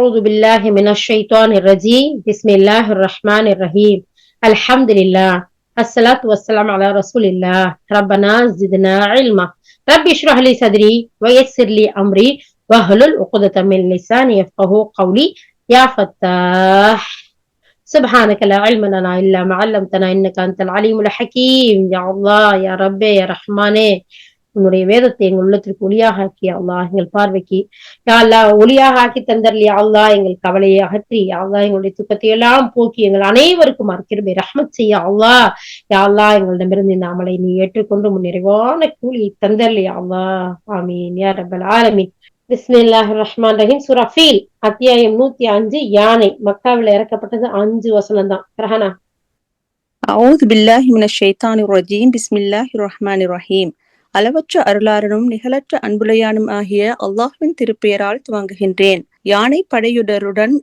أعوذ بالله من الشيطان الرجيم بسم الله الرحمن الرحيم الحمد لله الصلاة والسلام على رسول الله ربنا زدنا علما ربي اشرح لي صدري ويسر لي أمري واحلل عقدة من لساني يفقهوا قولي يا فتاح سبحانك لا علم لنا إلا ما علمتنا إنك أنت العليم الحكيم يا الله يا ربي يا رحمانே உன்னுடைய வேதத்தை எங்கள் உள்ளத்திற்கு ஒளியாக ஆக்கி அல்லாஹ் எங்கள் பார்வைக்கு யா அல்லாஹ் ஒளியாக ஆக்கி தந்தர்லியா அல்லாஹ் எங்கள் கவலையை அகற்றி யா அல்லாஹ் எங்களுடைய துக்கத்தை எல்லாம் போக்கி எங்கள் அனைவருக்கும் கிருபை ரஹ்மத் செய்ய அல்லாஹ் யா அல்லாஹ் எங்களிடமிருந்து இந்த அமலை நீ ஏற்றுக்கொண்டு நிறைவான கூலியை தந்தர்லியா அல்லாஹ் ஆமீன் யா ரப்பல் ஆலமீன் பிஸ்மில்லாஹிர் ரஹ்மான் ரஹீம் சூரா ஃபீல் அத்தியாயம் 105 யானை மக்காவில் இறக்கப்பட்டது 5 வசனம் தான். ரஹனா அஊது பில்லாஹி மினஷ் ஷைத்தானிர் ரஜீம் பிஸ்மில்லாஹிர் ரஹ்மானிர் ரஹீம். அளவற்ற அருளாளனும் நிகழற்ற அன்புடையானும் ஆகிய அல்லாஹ்வின் திருப்பெயரால் துவங்குகின்றேன். யானை படையுடருடன்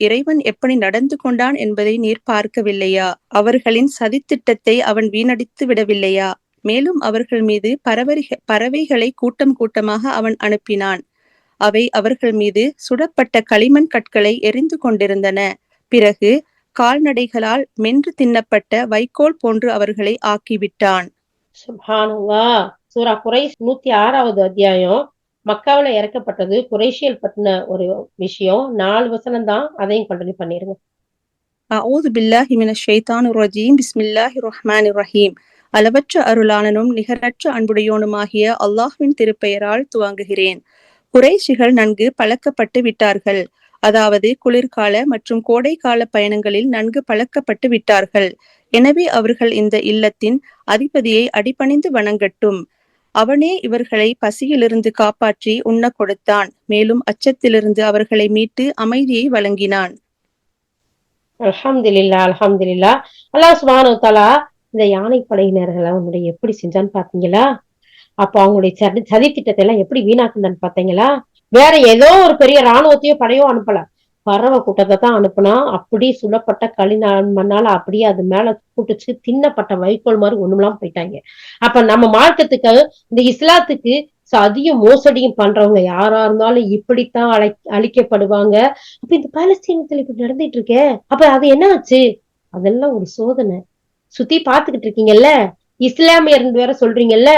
இறைவன் எப்படி நடந்து கொண்டான் என்பதை நீர் பார்க்கவில்லையா? அவர்களின் சதித்திட்டத்தை அவன் வீணடித்து விடவில்லையா? மேலும் அவர்கள் மீது பறவைகளை கூட்டம் கூட்டமாக அவன் அனுப்பினான். அவை அவர்கள் மீது சுடப்பட்ட களிமண் கற்களை எரிந்து கொண்டிருந்தன. பிறகு கால்நடைகளால் மென்று தின்னப்பட்ட வைக்கோல் போன்று அவர்களை ஆக்கிவிட்டான். சுப்ஹானல்லாஹ். சூரா குரைஷ் 106வது அத்தியாயம். மக்காவில இறக்கப்பட்டது. குறைஷியல் பற்றின ஒரு விஷயம். 4 வசனம் தான். அதையும் கண்டினியூ பண்ணிருங்க. அஊது பில்லாஹி மினஷ் ஷைத்தானிர் ரஜீம் பிஸ்மில்லாஹிர் ரஹ்மானிர் ரஹீம். அளவற்ற அருளாளனும் நிகரற்ற அன்புடையோனுமாகிய அல்லாஹ்வின் திருப்பெயரால் துவங்குகிறேன். குறைஷிகள் நன்கு பழக்கப்பட்டு விட்டார்கள். அதாவது குளிர்கால மற்றும் கோடைக்கால பயணங்களில் நன்கு பழக்கப்பட்டு விட்டார்கள். எனவே அவர்கள் இந்த இல்லத்தின் அதிபதியை அடிபணிந்து வணங்கட்டும். அவனே இவர்களை பசியிலிருந்து காப்பாற்றி உண்ண கொடுத்தான். மேலும் அச்சத்திலிருந்து அவர்களை மீட்டு அமைதியை வழங்கினான். அல்ஹம்துலில்லாஹ் அல்ஹம்துலில்லாஹ். அல்லாஹ் சுப்ஹானஹு வ தஆலா இந்த யானை படையினர்களை அவங்களுடைய எப்படி செஞ்சான்னு பாத்தீங்களா? அப்ப அவங்களுடைய சதி திட்டத்தை எல்லாம் எப்படி வீணாக்குனான்னு பாத்தீங்களா? வேற ஏதோ ஒரு பெரிய ராணுவத்தையோ படையோ அனுப்பல. பறவை கூட்டத்தை தான் அனுப்புனா. அப்படி சுடப்பட்ட மண்ணால அப்படியே அது மேல கூட்டுச்சு தின்னப்பட்ட வைக்கோல் மாதிரி ஒண்ணுலாம் போயிட்டாங்க. அப்ப நம்ம மார்க்கத்துக்கு இந்த இஸ்லாத்துக்கு சதியும் மோசடியும் பண்றவங்க யாரா இருந்தாலும் இப்படித்தான் அழிக்கப்படுவாங்க. அப்ப இந்த பாலஸ்தீனத்துல இப்படி நடந்துட்டு இருக்கே, அப்ப அது என்ன ஆச்சு? அதெல்லாம் ஒரு சோதனை. சுத்தி பாத்துக்கிட்டு இருக்கீங்கல்ல, இஸ்லாமியர் வேற சொல்றீங்கல்ல,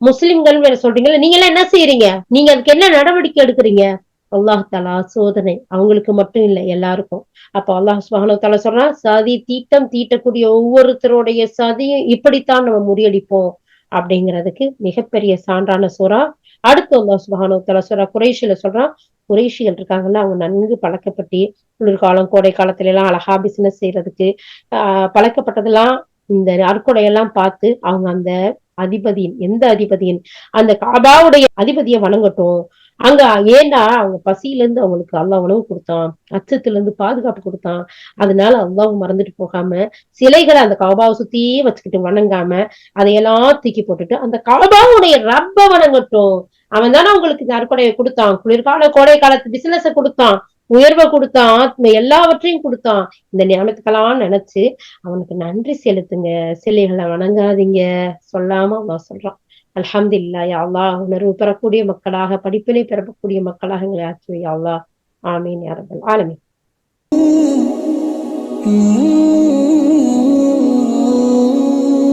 முஸ்லிம்கள் வேற சொல்றீங்கல்ல, நீங்க எல்லாம் என்ன செய்யறீங்க? நீங்க அதுக்கு என்ன நடவடிக்கை எடுக்கிறீங்க? அல்லாஹ் தஆலா சோதனை அவங்களுக்கு மட்டும் இல்லை, எல்லாருக்கும். அப்ப அல்லாஹ் சுப்ஹானஹு வ தஆலா சொல்றான், சதி தீட்டம் தீட்டக்கூடிய ஒவ்வொருத்தருடைய சதியும் இப்படித்தான் நம்ம முறியடிப்போம் அப்படிங்கிறதுக்கு மிகப்பெரிய சான்றான சூரா. அடுத்து அல்லாஹ் சுப்ஹானஹு வ தஆலா சூரா குறைஷில சொல்றான், குறைஷிகள் இருக்காங்கல்ல, அவங்க நன்கு பழக்கப்பட்டு குளிர்காலம் கோடை காலத்துல எல்லாம் அழகா பிசினஸ் செய்யறதுக்கு பழக்கப்பட்டதெல்லாம் இந்த அற்கொடையெல்லாம் பார்த்து அவங்க அந்த அதிபதியின் எந்த அதிபதியின் அந்த காபாவுடைய அதிபதியை வணங்கட்டும். அங்க ஏன்னா அவங்க பசியில இருந்து அவங்களுக்கு அல்லாஹ் உணவு கொடுத்தான், அச்சத்துல இருந்து பாதுகாப்பு கொடுத்தான். அதனால அல்லாஹ் மறந்துட்டு போகாம சிலைகளை அந்த காபாவை சுத்தியே வச்சுக்கிட்டு வணங்காம அதையெல்லாம் தூக்கி போட்டுட்டு அந்த காபாவுடைய ரப்ப வணங்கட்டும். அவன் தானே அவங்களுக்கு இந்த அறுக்கொடையை கொடுத்தான், குளிர்கால கோடை காலத்து பிசினஸ கொடுத்தான், உயர்வை கொடுத்தான், எல்லாவற்றையும் கொடுத்தான். இந்த ஞாபகத்துக்கெல்லாம் நினைச்சு அவனுக்கு நன்றி செலுத்துங்க, சிலைகளை வணங்காதீங்க சொல்லாம அல்லாஹ் சொல்றான். அல்ஹம்துலில்லாஹ் யா அல்லாஹ். உணர்வு பெறக்கூடிய மக்களாக, படிப்பினை பெறக்கூடிய மக்களாக எங்களை ஆக்கி யா அல்லாஹ். ஆமீன் யா ரப்பல் ஆலமீன்.